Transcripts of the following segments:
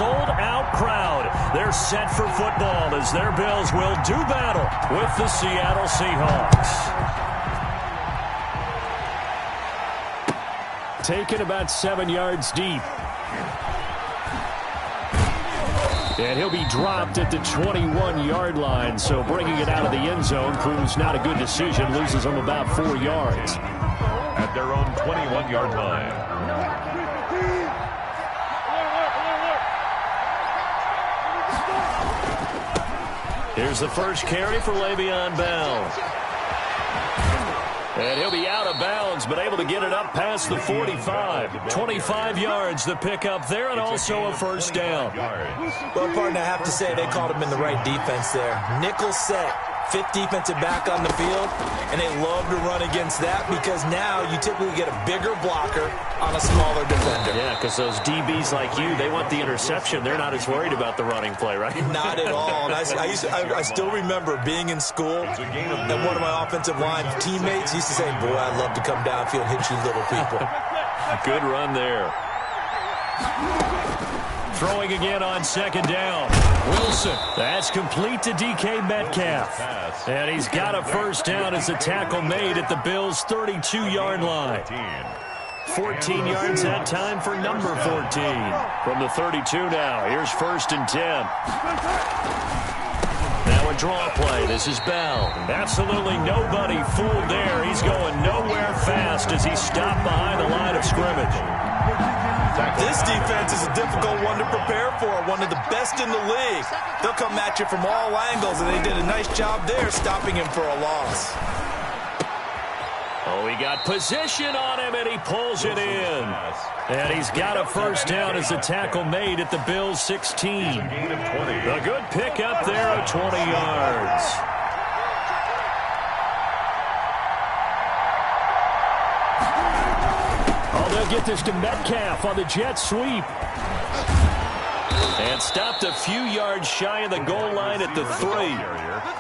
sold-out crowd. They're set for football as their Bills will do battle with the Seattle Seahawks. Taken about 7 yards deep. And he'll be dropped at the 21-yard line, so bringing it out of the end zone proves not a good decision, loses them about 4 yards. At their own 21-yard line. Here's the first carry for Le'Veon Bell. And he'll be out of bounds, but able to get it up past the 45. 25 yards the pickup there, and also a first down. Well, partner, I have to say they called him in the right defense there. Nickel set, fifth defensive back on the field, and they love to run against that because now you typically get a bigger blocker on a smaller defender. Yeah, because those DBs like you, they want the interception. They're not as worried about the running play, right? Not at all. And I still remember being in school, and one of my offensive line teammates used to say, boy, I'd love to come downfield and hit you little people. Good run there. Throwing again on second down. Wilson. That's complete to DK Metcalf. And he's got a first down as a tackle made at the Bills' 32-yard line. 14 yards that time for number 14. From the 32 now. Here's first and 10. Now a draw play. This is Bell. Absolutely nobody fooled there. He's going nowhere fast as he's stopped behind the line of scrimmage. This defense is a difficult one to prepare for, one of the best in the league. They'll come at you from all angles, and they did a nice job there stopping him for a loss. Oh, he got position on him, and he pulls it in. And he's got a first down as the tackle made at the Bills' 16. A good pickup there of 20 yards. They'll get this to Metcalf on the jet sweep. And stopped a few yards shy of the goal line at the 3.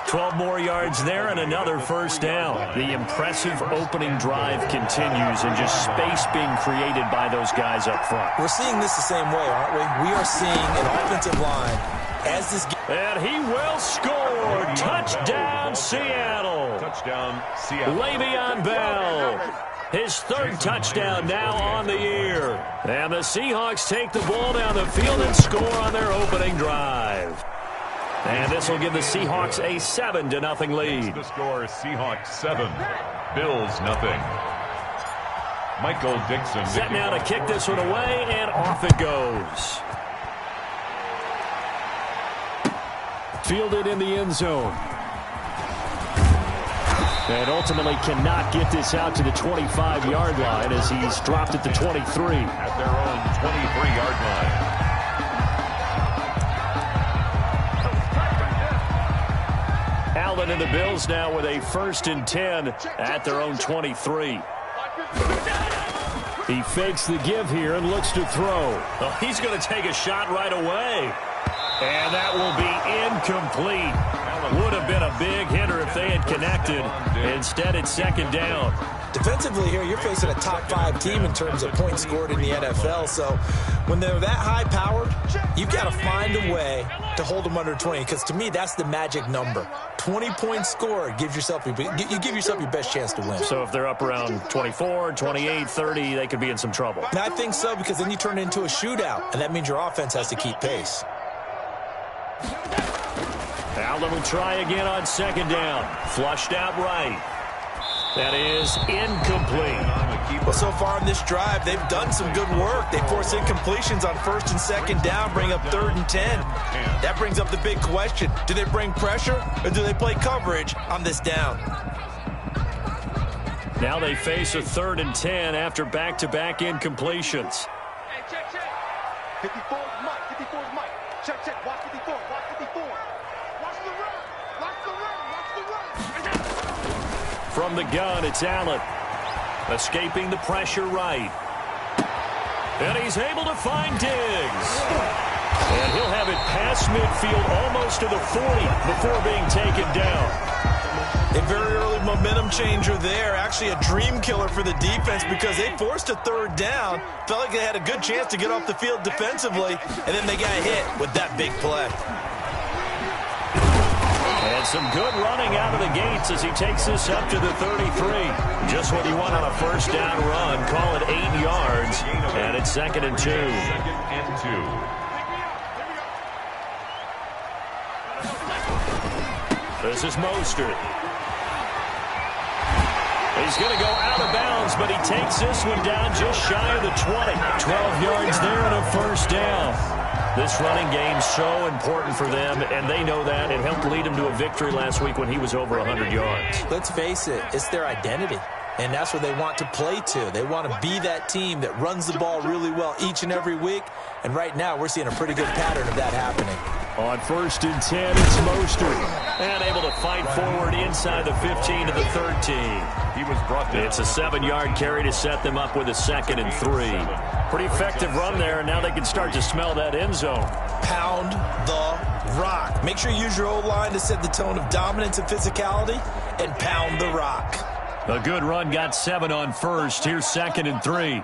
12 more yards there and another first down. The impressive opening drive continues and just space being created by those guys up front. We're seeing this the same way, aren't we? We are seeing an offensive line as this. And he will score. Touchdown, Seattle. Touchdown, Seattle. Le'Veon Bell. His third touchdown now on the year. And the Seahawks take the ball down the field and score on their opening drive. And this will give the Seahawks a 7-0 lead. The score, Seahawks 7, Bills nothing. Michael Dixon. Set now to kick this one away, and off it goes. Fielded in the end zone. And ultimately cannot get this out to the 25-yard line as he's dropped at the 23. At their own 23-yard line. Allen and the Bills now with a first and 10 at their own 23. He fakes the give here and looks to throw. Well, he's going to take a shot right away. And that will be incomplete. Would have been a big hitter if they had connected. Instead, it's second down. Defensively here, you're facing a top-5 team in terms of points scored in the NFL. So when they're that high-powered, you've got to find a way to hold them under 20. Because to me, that's the magic number. 20 points scored gives yourself you give yourself your best chance to win. So if they're up around 24, 28, 30, they could be in some trouble. And I think so, because then you turn it into a shootout, and that means your offense has to keep pace. Allen will try again on second down. Flushed out right. That is incomplete. Well, so far in this drive, they've done some good work. They force incompletions on first and second down, bring up third and 10. That brings up the big question. Do they bring pressure, or do they play coverage on this down? Now they face a third and 10 after back-to-back incompletions. Hey, check. 54 is Mike. 54 is Mike. Check. Watch 54. Watch 54. Watch the run. From the gun, it's Allen. Escaping the pressure right. And he's able to find Diggs. And he'll have it past midfield almost to the 40 before being taken down. A very early momentum changer there. Actually a dream killer for the defense because they forced a third down. Felt like they had a good chance to get off the field defensively, and then they got hit with that big play. And some good running out of the gates as he takes this up to the 33. Just what you want on a first down run. Call it 8 yards. And it's 2nd and 2. 2nd and 2. This is Mostert. He's going to go out of bounds, but he takes this one down just shy of the 20. 12 yards there and a first down. This running game so important for them, and they know that. It helped lead them to a victory last week when he was over 100 yards. Let's face it, it's their identity, and that's what they want to play to. They want to be that team that runs the ball really well each and every week, and right now we're seeing a pretty good pattern of that happening. On 1st and 10, it's Mostert. And able to fight forward inside the 15 to the 13. He was brought down. It's a 7-yard carry to set them up with a 2nd and 3. Pretty effective run there, and now they can start to smell that end zone. Pound the rock. Make sure you use your O-line to set the tone of dominance and physicality, and pound the rock. A good run got 7 on 1st. Here's 2nd and 3.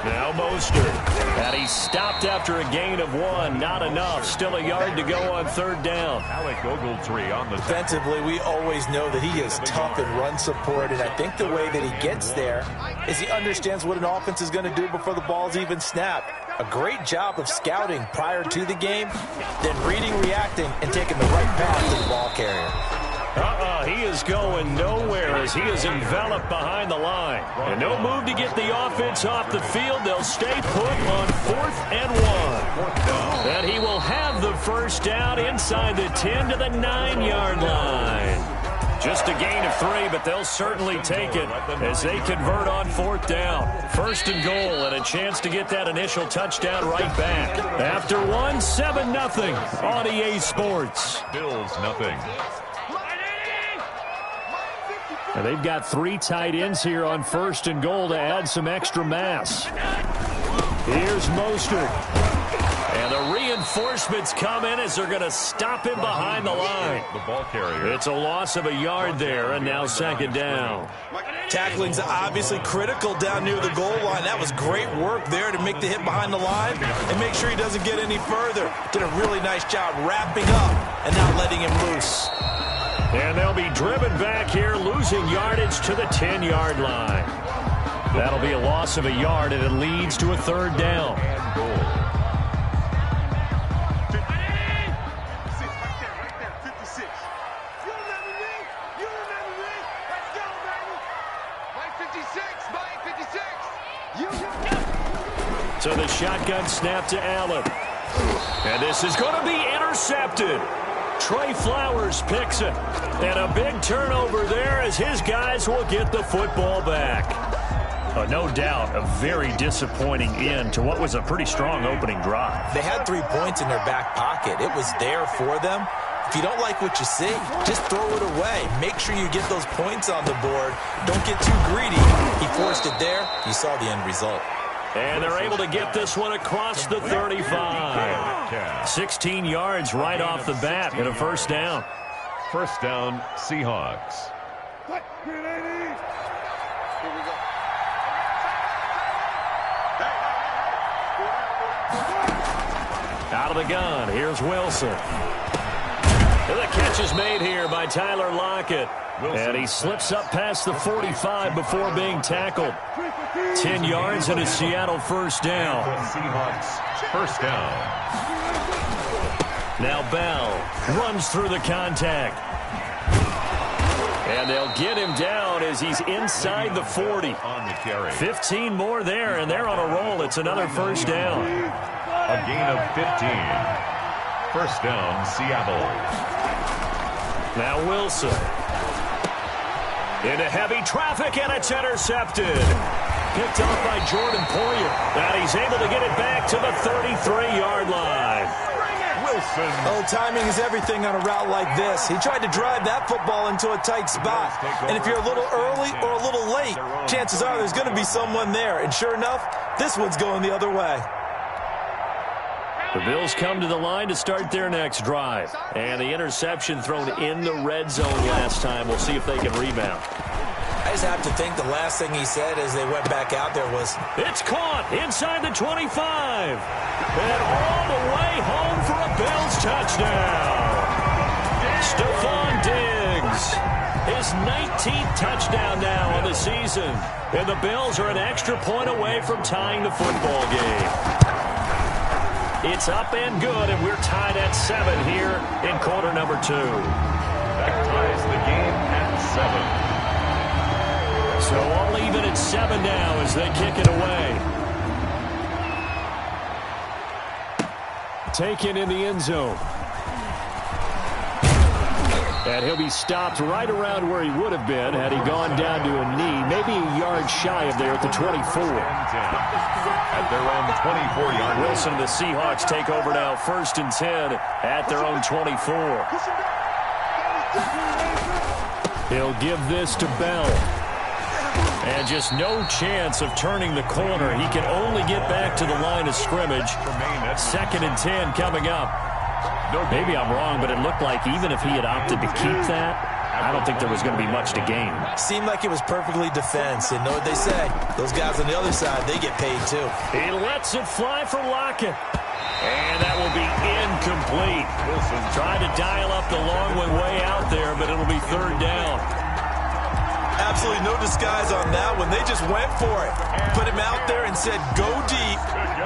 Now Mostert. And he stopped after a gain of 1. Not enough. Still a yard to go on 3rd down. Alec Ogletree on the Defensively, we always know that he is tough in run support, and I think the way that he gets there is he understands what an offense is going to do before the ball's even snapped. A great job of scouting prior to the game, then reading, reacting, and taking the right path to the ball carrier. He is going nowhere as he is enveloped behind the line. And no move to get the offense off the field. They'll stay put on 4th and 1. And he will have the first down inside the 10 to the 9-yard line. Just a gain of 3, but they'll certainly take it as they convert on 4th down. 1st and goal and a chance to get that initial touchdown right back. After 1, 7-0 on EA Sports. Bills nothing. And they've got 3 tight ends here on 1st and goal to add some extra mass. Here's Mostert. And the reinforcements come in as they're going to stop him behind the line. The ball carrier. It's a loss of a yard there, and now 2nd down. Tackling's obviously critical down near the goal line. That was great work there to make the hit behind the line and make sure he doesn't get any further. Did a really nice job wrapping up and not letting him loose. And they'll be driven back here, losing yardage to the 10-yard line. That'll be a loss of a yard, and it leads to a 3rd down. So the shotgun snap to Allen. And this is going to be intercepted. Trey Flowers picks it. And a big turnover there as his guys will get the football back. No doubt a very disappointing end to what was a pretty strong opening drive. They had 3 points in their back pocket. It was there for them. If you don't like what you see, just throw it away. Make sure you get those points on the board. Don't get too greedy. He forced it there. You saw the end result. And they're able to get this one across the 35. 16 yards right off the bat and a first down. First down, Seahawks. Out of the gun, here's Wilson. And the catch is made here by Tyler Lockett. And he slips up past the 45 before being tackled. 10 yards and a Seattle first down. Seahawks first down. Now Bell runs through the contact. And they'll get him down as he's inside the 40. On the carry. 15 more there, and they're on a roll. It's another first down. A gain of 15. First down, Seattle. Now Wilson. Into heavy traffic, and it's intercepted. Picked off by Jordan Poyer. And he's able to get it back to the 33-yard line. Wilson. Oh, timing is everything on a route like this. He tried to drive that football into a tight spot. And if you're a little early or a little late, chances are there's going to be someone there. And sure enough, this one's going the other way. The Bills come to the line to start their next drive. And the interception thrown in the red zone last time. We'll see if they can rebound. I just have to think the last thing he said as they went back out there was, "It's caught inside the 25. And all the way home for a Bills touchdown. Stephon Diggs. His 19th touchdown now on the season. And the Bills are an extra point away from tying the football game. It's up and good, and we're tied at 7 here in quarter number 2. That ties the game at 7. So all even at 7 now as they kick it away. Taken in the end zone. And he'll be stopped right around where he would have been had he gone down to a knee, maybe a yard shy of there at the 24. At their own 24-yard line. Wilson and the Seahawks take over now, 1st and 10 at their own 24. He'll give this to Bell. And just no chance of turning the corner. He can only get back to the line of scrimmage. 2nd and 10 coming up. Maybe I'm wrong, but it looked like even if he had opted to keep that, I don't think there was going to be much to gain. Seemed like it was perfectly defense. And know what they say? Those guys on the other side, they get paid too. He lets it fly for Lockett. And that will be incomplete. Wilson tried to dial up the long one way out there, but it'll be 3rd down. Absolutely no disguise on that one. They just went for it. Put him out there and said, go deep.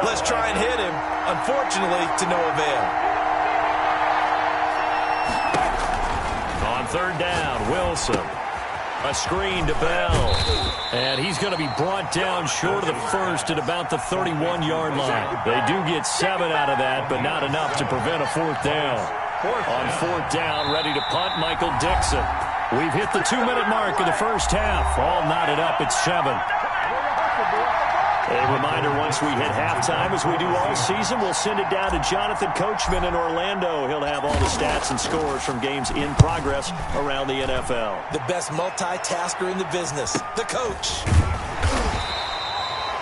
Let's try and hit him. Unfortunately, to no avail. On 3rd down, Wilson. A screen to Bell. And he's going to be brought down short of the first at about the 31-yard line. They do get 7 out of that, but not enough to prevent a 4th down. On 4th down, ready to punt, Michael Dixon. We've hit the 2-minute mark of the first half. All knotted up at 7. A reminder, once we hit halftime, as we do all season, we'll send it down to Jonathan Coachman in Orlando. He'll have all the stats and scores from games in progress around the NFL. The best multitasker in the business, the coach.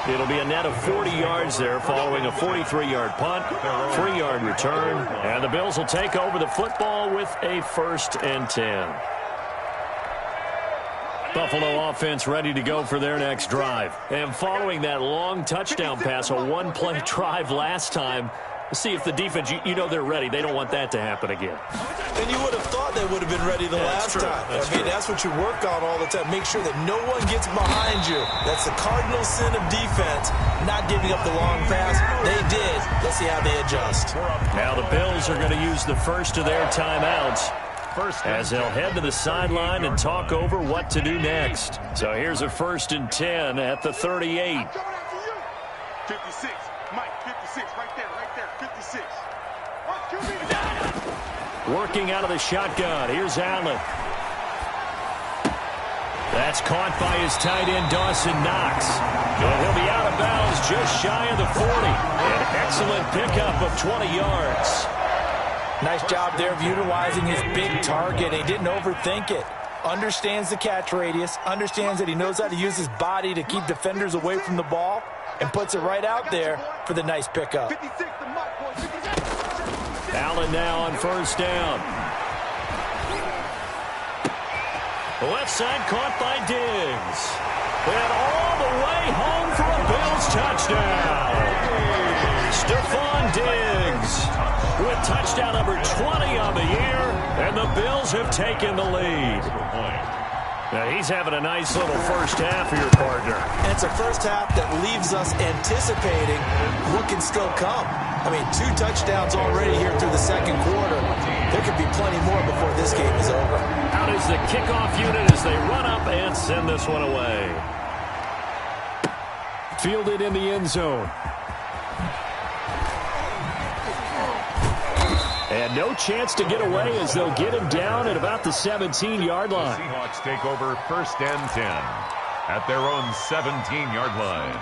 It'll be a net of 40 yards there following a 43-yard punt, 3-yard return, and the Bills will take over the football with a 1st and 10. Buffalo offense ready to go for their next drive. And following that long touchdown pass, a one-play drive last time, see if the defense, you know they're ready. They don't want that to happen again. And you would have thought they would have been ready the last time. That's what you work on all the time. Make sure that no one gets behind you. That's the cardinal sin of defense, not giving up the long pass. They did. Let's see how they adjust. Now the Bills are going to use the first of their timeouts as they'll head to the sideline and talk over what to do next. So here's a 1st and 10 at the 38. 56, Mike, 56, right there, 56. Working out of the shotgun. Here's Allen. That's caught by his tight end, Dawson Knox. And he'll be out of bounds just shy of the 40. An excellent pickup of 20 yards. Nice job there of utilizing his big target. He didn't overthink it. Understands the catch radius. Understands that he knows how to use his body to keep defenders away from the ball. And puts it right out there for the nice pickup. Allen now on 1st down. The left side caught by Diggs. And all the way home for a Bills touchdown. Stephon Diggs with touchdown number 20 on the year, and the Bills have taken the lead. Now he's having a nice little first half for your partner. And it's a first half that leaves us anticipating what can still come. I mean, 2 touchdowns already here through the 2nd quarter. There could be plenty more before this game is over. Out is the kickoff unit as they run up and send this one away. Fielded in the end zone. And no chance to get away as they'll get him down at about the 17-yard line. The Seahawks take over 1st and 10 at their own 17-yard line.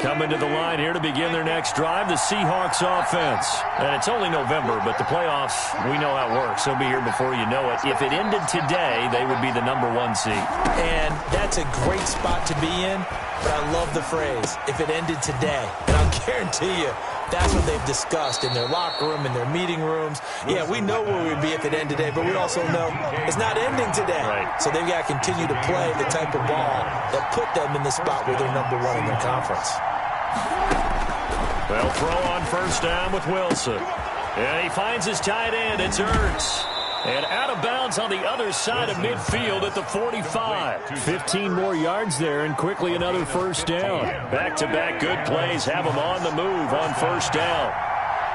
Coming to the line here to begin their next drive, the Seahawks offense. And it's only November, but the playoffs, we know how it works. They'll be here before you know it. If it ended today, they would be the #1 seed. And that's a great spot to be in, but I love the phrase, if it ended today. And I'll guarantee you, that's what they've discussed in their locker room, in their meeting rooms. Yeah, we know where we'd be if it ended today, but we also know it's not ending today. Right. So they've got to continue to play the type of ball that put them in the spot where they're #1 in their conference. They'll throw on first down with Wilson. And he finds his tight end. It's Ertz. And out of bounds on the other side of midfield at the 45. 15 more yards there and quickly another first down. Back-to-back good plays have him on the move on first down.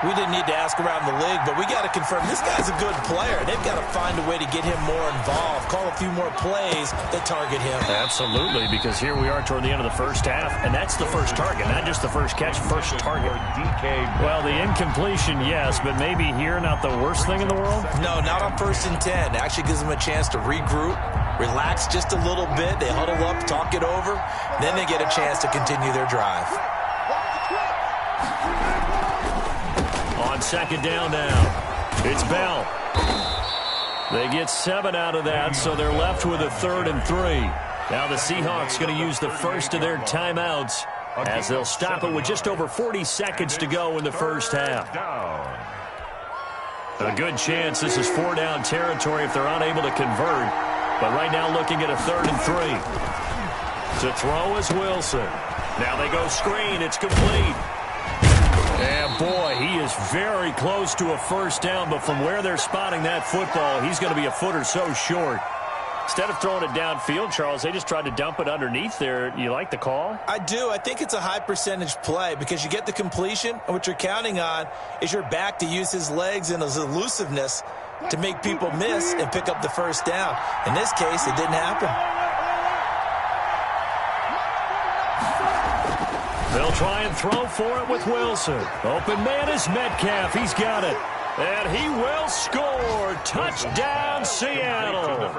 We didn't need to ask around the league, but we got to confirm this guy's a good player. They've got to find a way to get him more involved, call a few more plays that target him. Absolutely, because here we are toward the end of the first half, and that's the first target, not just the first catch, first target. Well, the incompletion, yes, but maybe here not the worst thing in the world? No, not on 1st and 10. It actually gives them a chance to regroup, relax just a little bit. They huddle up, talk it over, then they get a chance to continue their drive. On second down now, it's Bell. They get 7 out of that, so they're left with a 3rd and 3. Now the Seahawks going to use the first of their timeouts as they'll stop it with just over 40 seconds to go in the first half. A good chance this is 4-down territory if they're unable to convert, but right now looking at a 3rd and 3. To throw is Wilson. Now they go screen. It's complete. And, boy, he is very close to a first down, but from where they're spotting that football, he's going to be a foot or so short. Instead of throwing it downfield, Charles, they just tried to dump it underneath there. You like the call? I do. I think it's a high-percentage play because you get the completion, and what you're counting on is your back to use his legs and his elusiveness to make people miss and pick up the first down. In this case, it didn't happen. They'll try and throw for it with Wilson. Open man is Metcalf. He's got it. And he will score. Touchdown, Seattle.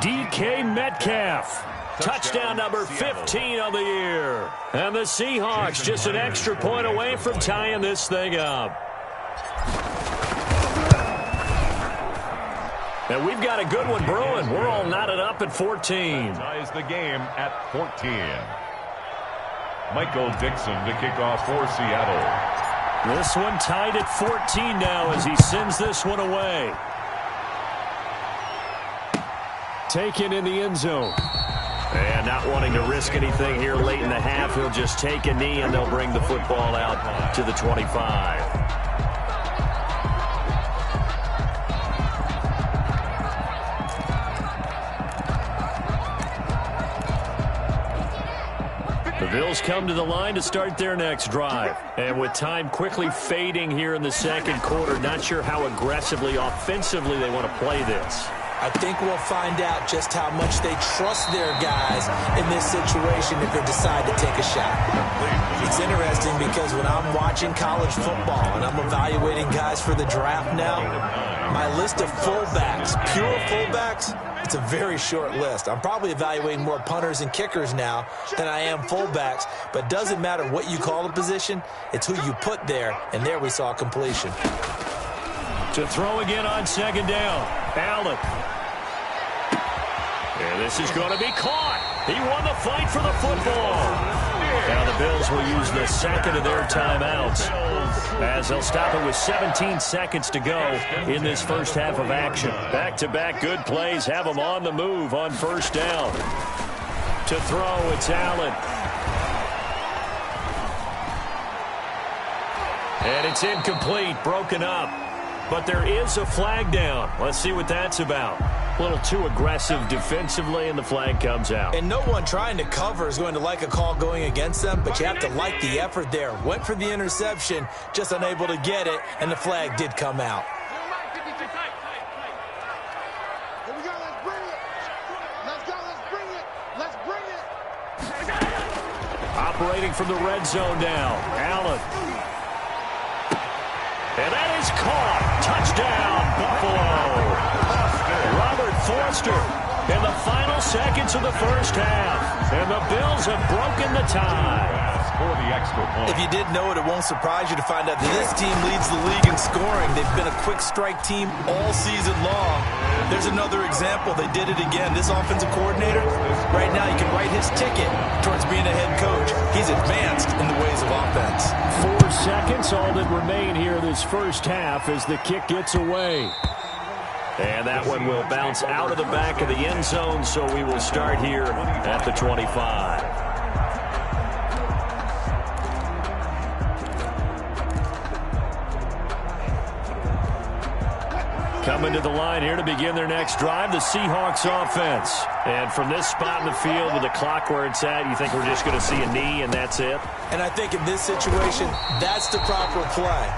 DK Metcalf. Touchdown number 15 of the year. And the Seahawks just an extra point away from tying this thing up. And we've got a good one brewing. We're all knotted up at 14. Ties the game at 14. Michael Dixon to kick off for Seattle. This one tied at 14 now as he sends this one away. Taken in the end zone. And not wanting to risk anything here late in the half, he'll just take a knee and they'll bring the football out to the 25. The Bills come to the line to start their next drive. And with time quickly fading here in the second quarter, not sure how aggressively, offensively they want to play this. I think we'll find out just how much they trust their guys in this situation if they decide to take a shot. It's interesting because when I'm watching college football and I'm evaluating guys for the draft now, my list of fullbacks, pure fullbacks, it's a very short list. I'm probably evaluating more punters and kickers now than I am fullbacks, but it doesn't matter what you call the position, it's who you put there, and there we saw completion. To throw again on second down, Allen. And this is going to be caught. He won the fight for the football. Now the Bills will use the second of their timeouts as they'll stop it with 17 seconds to go in this first half of action. Back-to-back good plays have them on the move on first down. To throw, it's Allen. And it's incomplete, broken up. But there is a flag down. Let's see what that's about. A little too aggressive defensively, and the flag comes out. And no one trying to cover is going to like a call going against them, but you have to like the effort there. Went for the interception, just unable to get it, and the flag did come out. Operating from the red zone now, Allen. And that is caught. Touchdown, Buffalo. Robert Forster in the final seconds of the first half. And the Bills have broken the tie. For the extra point. If you didn't know it, it won't surprise you to find out that this team leads the league in scoring. They've been a quick strike team all season long. There's another example. They did it again. This offensive coordinator, right now, you can write his ticket towards being a head coach. He's advanced in the ways of offense. 4 seconds, all that remain here this first half as the kick gets away. And that one will bounce out of the back of the end zone, so we will start here at the 25. Coming to the line here to begin their next drive, the Seahawks offense. And from this spot in the field with the clock where it's at, you think we're just going to see a knee and that's it? And I think in this situation, that's the proper play.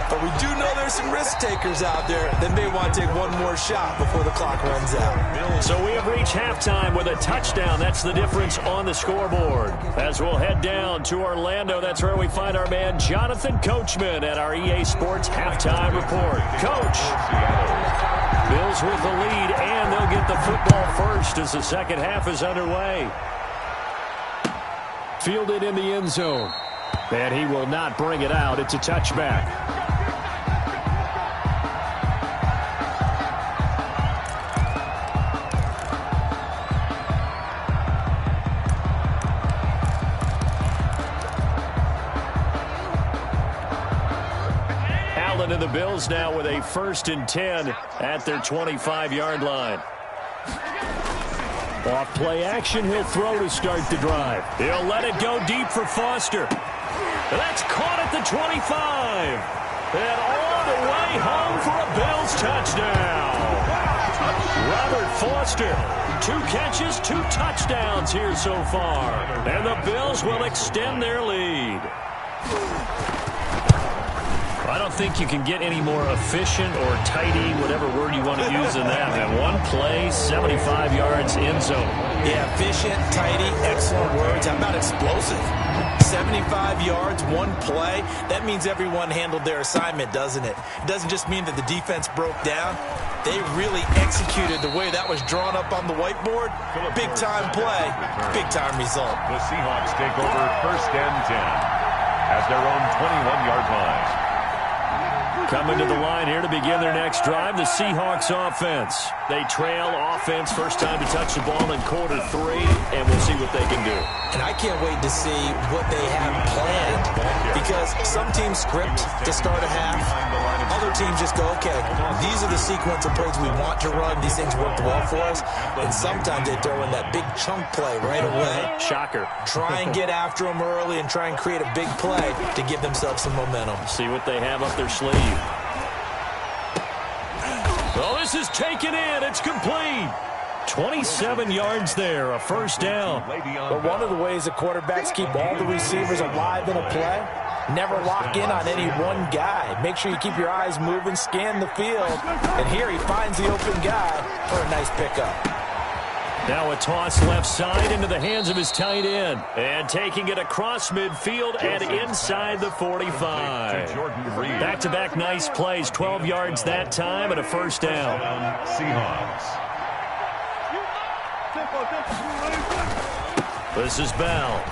But we do know there's some risk takers out there that may want to take one more shot before the clock runs out. So we have reached halftime with a touchdown. That's the difference on the scoreboard. As we'll head down to Orlando, that's where we find our man Jonathan Coachman at our EA Sports Halftime Report. Coach, Bills with the lead, and they'll get the football first as the second half is underway. Fielded in the end zone. And he will not bring it out. It's a touchback. And the Bills now with a 1st and 10 at their 25-yard line. Off play action, he'll throw to start the drive. He'll let it go deep for Foster. That's caught at the 25. And all the way home for a Bills touchdown. Robert Foster, 2 catches, 2 touchdowns here so far. And the Bills will extend their lead. I don't think you can get any more efficient or tidy, whatever word you want to use in that. And one play, 75 yards, end zone. Yeah, efficient, tidy, excellent words. How about explosive? 75 yards, one play. That means everyone handled their assignment, doesn't it? It doesn't just mean that the defense broke down. They really executed the way that was drawn up on the whiteboard. Big-time play, big-time result. The Seahawks take over 1st and 10 at their own 21-yard line. Coming to the line here to begin their next drive, the Seahawks offense. They trail offense, first time to touch the ball in quarter 3, and we'll see what they can do. And I can't wait to see what they have planned, because some teams script to start a half. Other teams just go, okay, these are the sequence of plays we want to run. These things worked well for us. And sometimes they throw in that big chunk play right away. Shocker. Try and get after them early and try and create a big play to give themselves some momentum. See what they have up their sleeve. Well, this is taken in. It's complete. 27 yards there, a 1st down. But one of the ways that quarterbacks keep all the receivers alive in a play, never lock in on any one guy. Make sure you keep your eyes moving, scan the field. And here he finds the open guy for a nice pickup. Now a toss left side into the hands of his tight end. And taking it across midfield and inside the 45. Back-to-back nice plays, 12 yards that time and a 1st down. Seahawks. This is Bell.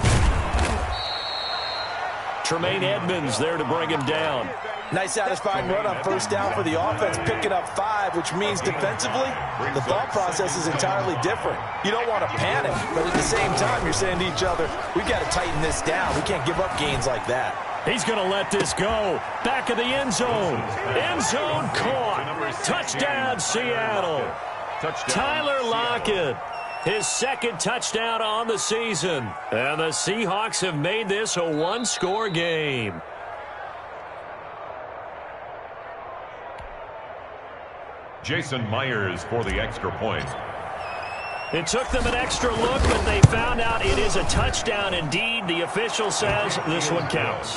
Tremaine Edmonds there to bring him down. Nice satisfying run on 1st down for the offense, picking up 5, which means defensively, the thought process is entirely different. You don't want to panic, but at the same time, you're saying to each other, we've got to tighten this down. We can't give up gains like that. He's going to let this go. Back of the end zone. End zone caught. Touchdown, Seattle. Tyler Lockett. His 2nd touchdown on the season. And the Seahawks have made this a 1-score game. Jason Myers for the extra point. It took them an extra look, but they found out it is a touchdown indeed. The official says this one counts.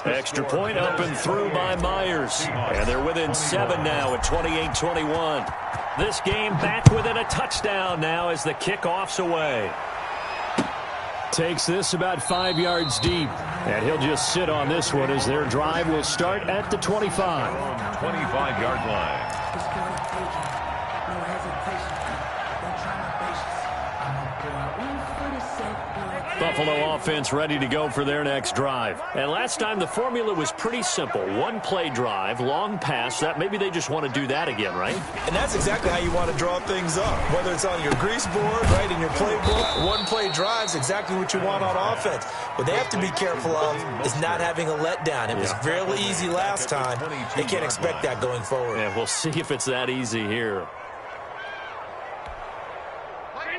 Extra point up and through by Myers. And they're within 7 now at 28-21. This game back within a touchdown now as the kickoff's away. Takes this about 5 yards deep. And he'll just sit on this one as their drive will start at the 25. 25-yard line. Buffalo offense ready to go for their next drive. And last time the formula was pretty simple. One play drive, long pass. That maybe they just want to do that again, right? And that's exactly how you want to draw things up. Whether it's on your grease board, right, in your playbook, one play drive's exactly what you want on offense. What they have to be careful of is not having a letdown. It was fairly easy last time. They can't expect that going forward. Yeah, we'll see if it's that easy here.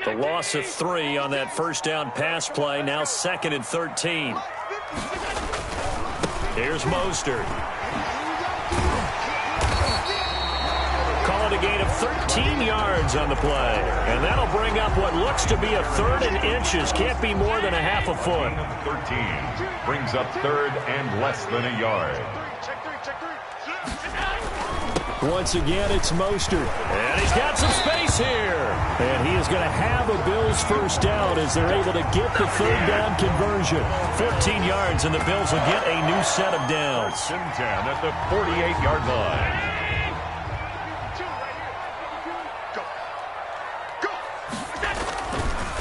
The loss of 3 on that first down pass play. Now 2nd and 13. Here's Mostert. Call it a gain of 13 yards on the play. And that'll bring up what looks to be a 3rd and inches. Can't be more than a half a foot. 13 brings up 3rd and less than a yard. Once again, it's Mostert. And he's got some space here. And he is going to have a Bills first down as they're able to get the 3rd down conversion. 14 yards, and the Bills will get a new set of downs. 1st and 10 at the 48-yard line.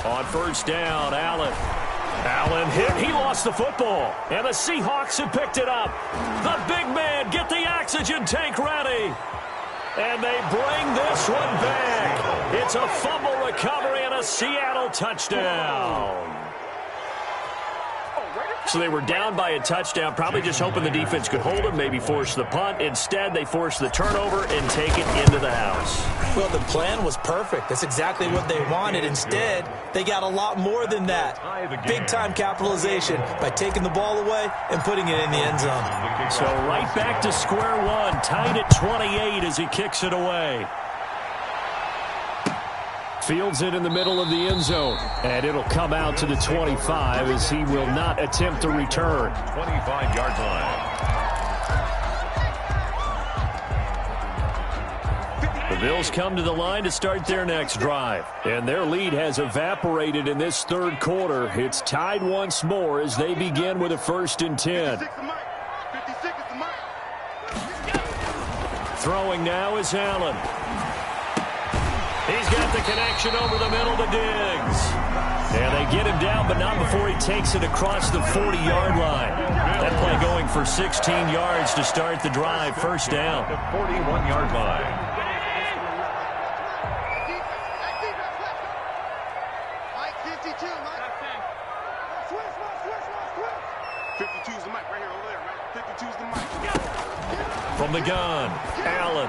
On first down, Allen. Allen hit. He lost the football. And the Seahawks have picked it up. The big man, get the oxygen tank ready. And they bring this one back. It's a fumble recovery and a Seattle touchdown. So they were down by a touchdown, probably just hoping the defense could hold them, maybe force the punt. Instead, they forced the turnover and take it into the house. Well, the plan was perfect. That's exactly what they wanted. Instead, they got a lot more than that. Big-time capitalization by taking the ball away and putting it in the end zone. So right back to square one, tied at 28 as he kicks it away. Fields it in the middle of the end zone. And it'll come out to the 25 as he will not attempt to return. 25-yard line. The Bills come to the line to start their next drive. And their lead has evaporated in this 3rd quarter. It's tied once more as they begin with a 1st and 10. Throwing now is Allen. He's got the connection over the middle to Diggs. And they get him down, but not before he takes it across the 40-yard line. That play going for 16 yards to start the drive. First down. The 41-yard line. Mike, 52, Mike. 52's the mic right here over there, right? 52's the mic. From the gun, Allen.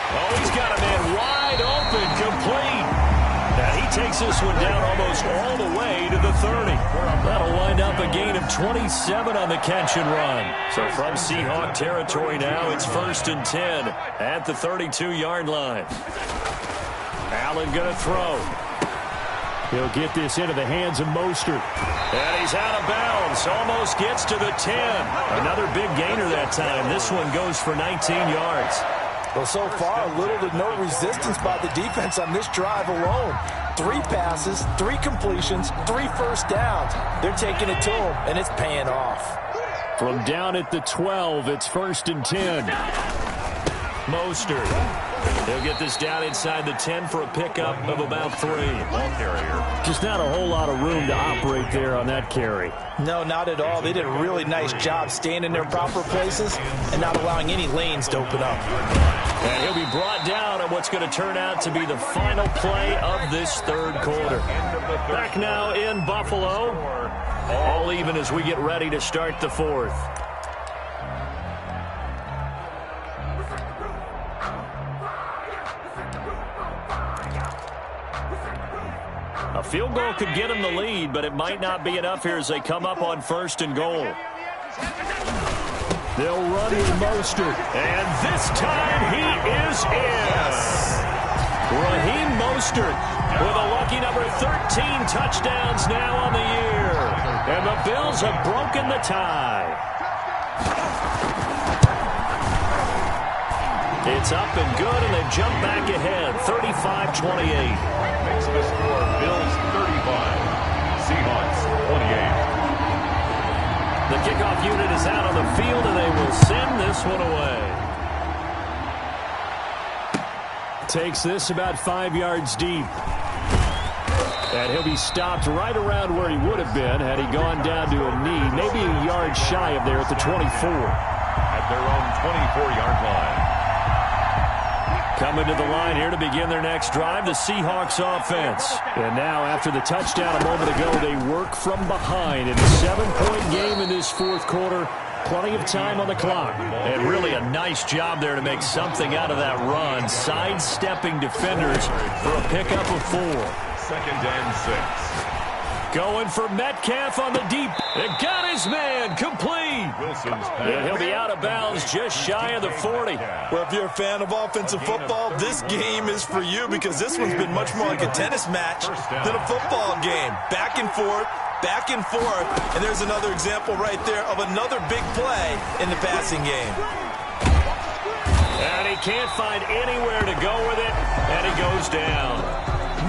Oh, he's got a man wide open, complete. Now he takes this one down almost all the way to the 30. That'll wind up a gain of 27 on the catch and run. So from Seahawk territory now, it's 1st and 10 at the 32-yard line. Allen going to throw. He'll get this into the hands of Mostert. And he's out of bounds. Almost gets to the 10. Another big gainer that time. This one goes for 19 yards. Well, so far, little to no resistance by the defense on this drive alone. 3 passes, 3 completions, 3 first downs. They're taking it to him, and it's paying off. From down at the 12, it's 1st and 10. Mostert. He'll get this down inside the 10 for a pickup of about 3. Ball carrier. Just not a whole lot of room to operate there on that carry. No, not at all. They did a really nice job staying in their proper places and not allowing any lanes to open up. And he'll be brought down on what's going to turn out to be the final play of this 3rd quarter. Back now in Buffalo. All even as we get ready to start the 4th. A field goal could get them the lead, but it might not be enough here as they come up on 1st and goal. They'll run with Mostert. And this time he is in. Raheem Mostert with a lucky number 13 touchdowns now on the year. And the Bills have broken the tie. It's up and good, and they jump back ahead, 35-28. Makes the score Bills 35, Seahawks 28. The kickoff unit is out on the field, and they will send this one away. Takes this about 5 yards deep. And he'll be stopped right around where he would have been had he gone down to a knee, maybe a yard shy of there at the 24. At their own 24-yard line. Coming to the line here to begin their next drive, the Seahawks offense. And now, after the touchdown a moment ago, they work from behind in a 7-point game in this fourth quarter. Plenty of time on the clock. And really a nice job there to make something out of that run, sidestepping defenders for a pickup of 4. 2nd and 6. Going for Metcalf on the deep. It got his man complete. Wilson's pass. And he'll be out of bounds just shy of the 40. Well, if you're a fan of offensive football, this game is for you because this one's been much more like a tennis match than a football game. Back and forth, and there's another example right there of another big play in the passing game. And he can't find anywhere to go with it, and he goes down.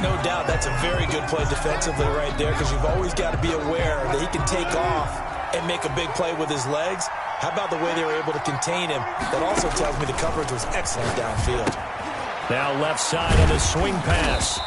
No doubt that's a very good play defensively right there because you've always got to be aware that he can take off and make a big play with his legs. How about the way they were able to contain him? That also tells me the coverage was excellent downfield. Now left side on the swing pass.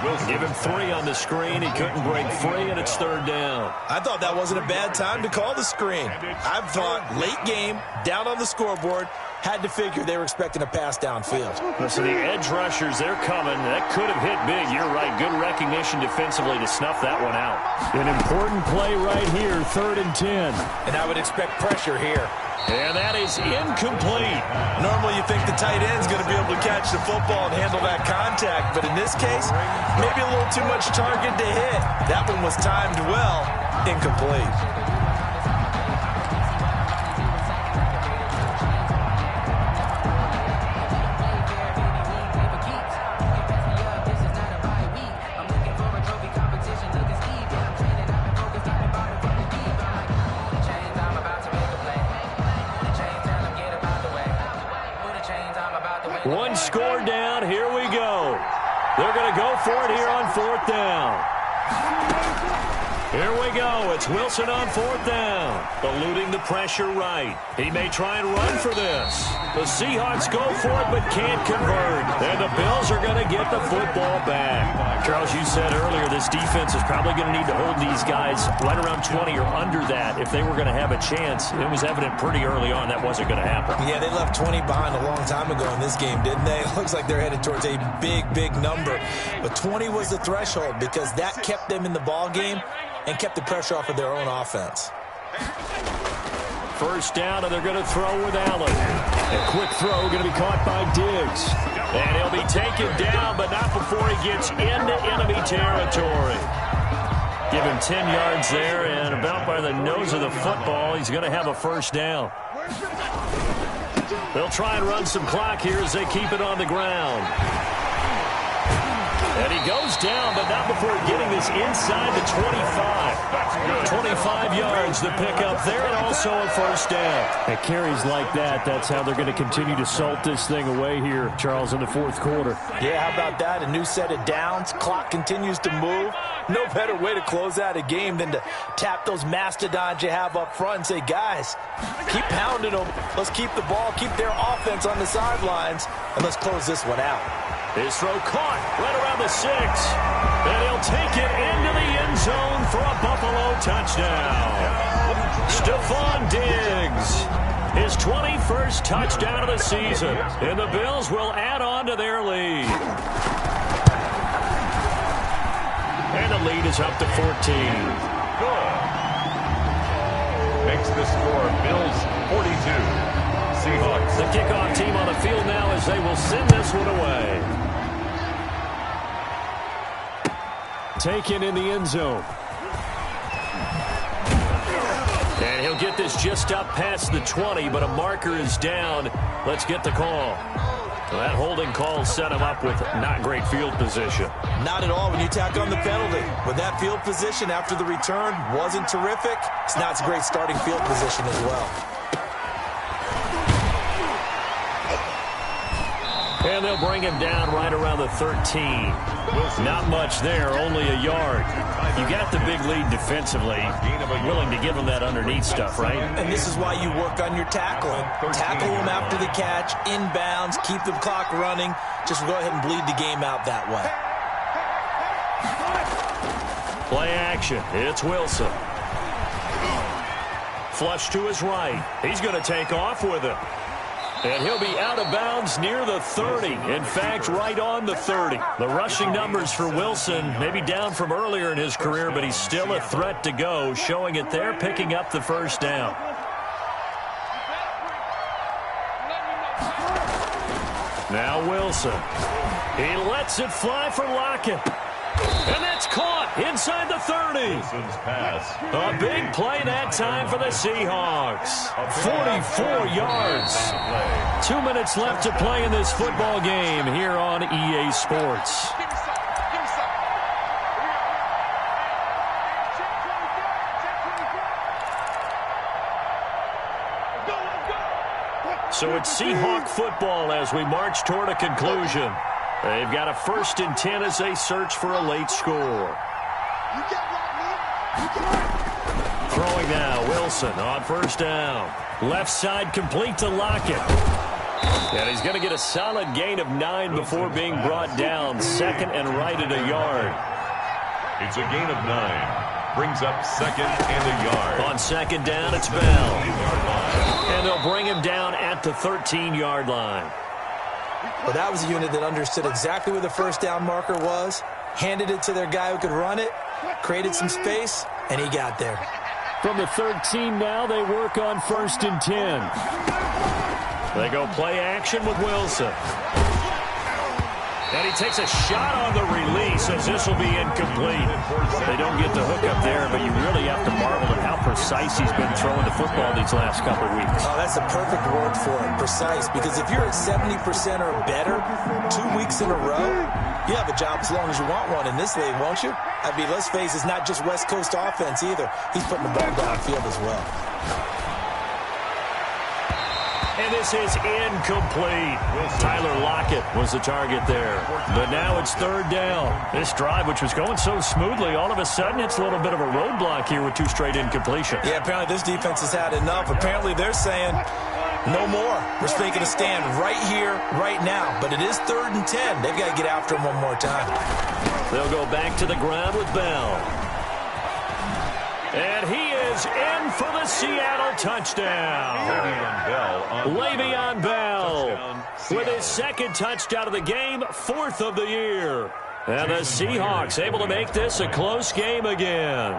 Wilson. Give him 3 on the screen. He couldn't break free, and it's 3rd down. I thought that wasn't a bad time to call the screen. I thought late game, down on the scoreboard, had to figure they were expecting a pass downfield. So the edge rushers, they're coming. That could have hit big. You're right. Good recognition defensively to snuff that one out. An important play right here, 3rd and 10. And I would expect pressure here. And that is incomplete. Normally you think the tight end's going to be able to catch the football and handle that contact, but in this case, maybe a little too much target to hit. That one was timed well, incomplete. One score down. Here we go. They're going to go for it here on 4th down. Here we go. It's Wilson on 4th down. Eluding the pressure right. He may try and run for this. The Seahawks go for it but can't convert. And the Bills are going to get the football back. Charles, you said earlier this defense is probably going to need to hold these guys right around 20 or under that if they were going to have a chance. It was evident pretty early on that wasn't going to happen. Yeah, they left 20 behind a long time ago in this game, didn't they? It looks like they're headed towards a big number. But 20 was the threshold because that kept them in the ball game and kept the pressure off of their own offense. 1st down, and they're going to throw with Allen. A quick throw going to be caught by Diggs. And he'll be taken down, but not before he gets into enemy territory. Give him 10 yards there, and about by the nose of the football, he's going to have a 1st down. They'll try and run some clock here as they keep it on the ground. And he goes down, but not before getting this inside the 25. 25 yards to pick up there, and also a 1st down. At carries like that, that's how they're going to continue to salt this thing away here, Charles, in the 4th quarter. Yeah, how about that? A new set of downs. Clock continues to move. No better way to close out a game than to tap those mastodons you have up front and say, guys, keep pounding them. Let's keep the ball, keep their offense on the sidelines, and let's close this one out. His throw caught right around the 6. And he'll take it into the end zone for a Buffalo touchdown. Stephon Diggs, his 21st touchdown of the season. And the Bills will add on to their lead. And the lead is up to 14. Good. Makes the score Bills 42. Seahawks. The kickoff team on the field now as they will send this one away. Taken in the end zone. And he'll get this just up past the 20, but a marker is down. Let's get the call. Well, that holding call set him up with not great field position. Not at all when you tack on the penalty. With that field position after the return wasn't terrific. It's not a great starting field position as well. And they'll bring him down right around the 13. Not much there, only a yard. You got the big lead defensively. Willing to give him that underneath stuff, right? And this is why you work on your tackling. Tackle them after the catch, inbounds, keep the clock running. Just go ahead and bleed the game out that way. Play action. It's Wilson. Flush to his right. He's going to take off with it. And he'll be out of bounds near the 30. In fact, right on the 30. The rushing numbers for Wilson maybe down from earlier in his career, but he's still a threat to go, showing it there, picking up the first down. Now Wilson. He lets it fly for Lockett. And that's caught inside the 30. Wilson's pass. A big play that time for the Seahawks. 44 yards. 2 minutes left to play in this football game here on EA Sports. So it's Seahawk football as we march toward a conclusion. They've got a 1st and 10 as they search for a late score. Throwing now, Wilson on 1st down. Left side complete to Lockett. And he's going to get a solid gain of 9 before being brought down. 2nd and right at a yard. It's a gain of 9. Brings up 2nd and a yard. On 2nd down, it's Bell. And they'll bring him down at the 13-yard line. Well, that was a unit that understood exactly where the 1st down marker was, handed it to their guy who could run it, created some space, and he got there. From the 13 now, they work on 1st and 10. They go play action with Wilson. And he takes a shot on the release as this will be incomplete. They don't get the hook up there, but you really have to marvel at how precise he's been throwing the football these last couple weeks. Oh, that's a perfect word for it, precise, because if you're at 70% or better 2 weeks in a row, you have a job as long as you want one in this league, won't you? I mean, let's face it, it's not just West Coast offense either. He's putting the ball downfield as well. And this is incomplete. Tyler Lockett was the target there. But now it's 3rd down. This drive, which was going so smoothly, all of a sudden it's a little bit of a roadblock here with 2 straight incompletions. Yeah, apparently this defense has had enough. Apparently they're saying no more. We're making a stand right here, right now. But it is 3rd and 10. They've got to get after him one more time. They'll go back to the ground with Bell. And he is in for the Seattle touchdown. Le'Veon Bell with his 2nd touchdown of the game, 4th of the year. And the Seahawks able to make this a close game again.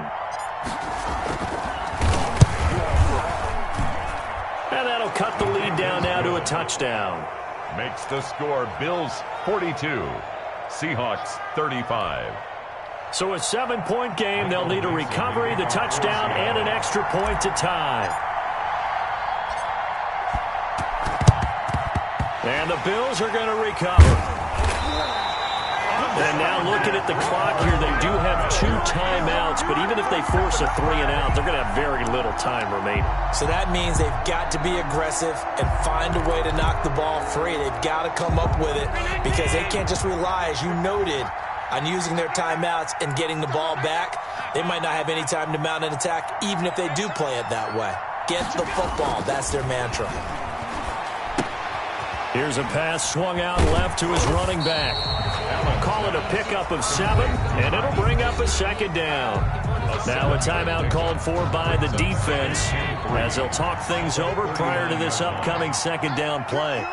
And that'll cut the lead down now to a touchdown. Makes the score Bills 42, Seahawks 35. So a 7-point game. They'll need a recovery, the touchdown, and an extra point to tie. And the Bills are going to recover. And now looking at the clock here, they do have 2 timeouts, but even if they force a 3-and-out, they're going to have very little time remaining. So that means they've got to be aggressive and find a way to knock the ball free. They've got to come up with it because they can't just rely, as you noted, on using their timeouts and getting the ball back. They might not have any time to mount an attack, even if they do play it that way. Get the football. That's their mantra. Here's a pass swung out left to his running back. Call it a pickup of 7, and it'll bring up a 2nd down. Now a timeout called for by the defense as they'll talk things over prior to this upcoming 2nd down play.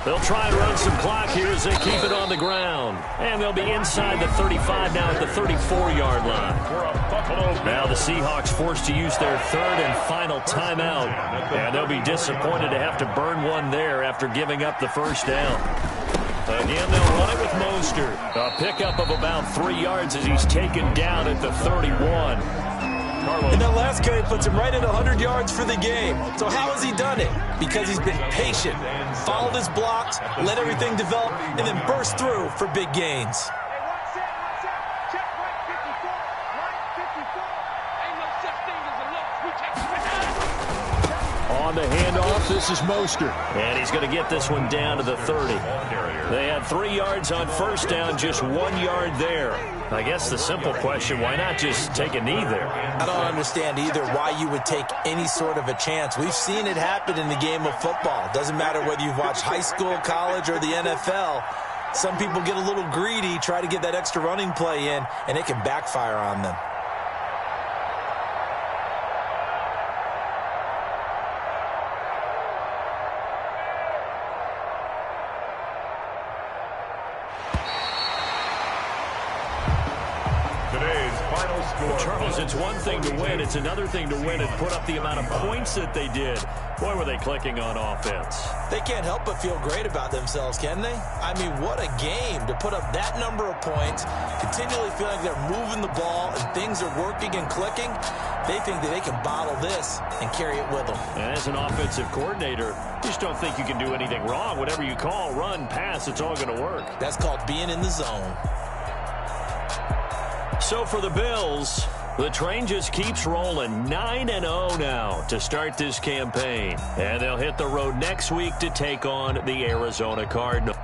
They'll try and run some clock here as they keep it on the ground. And they'll be inside the 35 now at the 34-yard line. Now the Seahawks forced to use their 3rd and final timeout. And they'll be disappointed to have to burn one there after giving up the 1st down. Again, they'll run it with Mostert. A pickup of about 3 yards as he's taken down at the 31. And that last carry puts him right at 100 yards for the game. So how has he done it? Because he's been patient, followed his blocks, let everything develop, and then burst through for big gains. On the handoff, this is Mostert. And he's going to get this one down to the 30. They had 3 yards on 1st down, just 1 yard there. I guess the simple question, why not just take a knee there? I don't understand either why you would take any sort of a chance. We've seen it happen in the game of football. Doesn't matter whether you've watched high school, college, or the NFL. Some people get a little greedy, try to get that extra running play in, and it can backfire on them. Charles, it's one thing to win. It's another thing to win and put up the amount of points that they did. Boy, were they clicking on offense. They can't help but feel great about themselves, can they? I mean, what a game to put up that number of points, continually feel like they're moving the ball and things are working and clicking. They think that they can bottle this and carry it with them. And as an offensive coordinator, you just don't think you can do anything wrong. Whatever you call, run, pass, it's all going to work. That's called being in the zone. So for the Bills, the train just keeps rolling 9-0 now to start this campaign. And they'll hit the road next week to take on the Arizona Cardinals.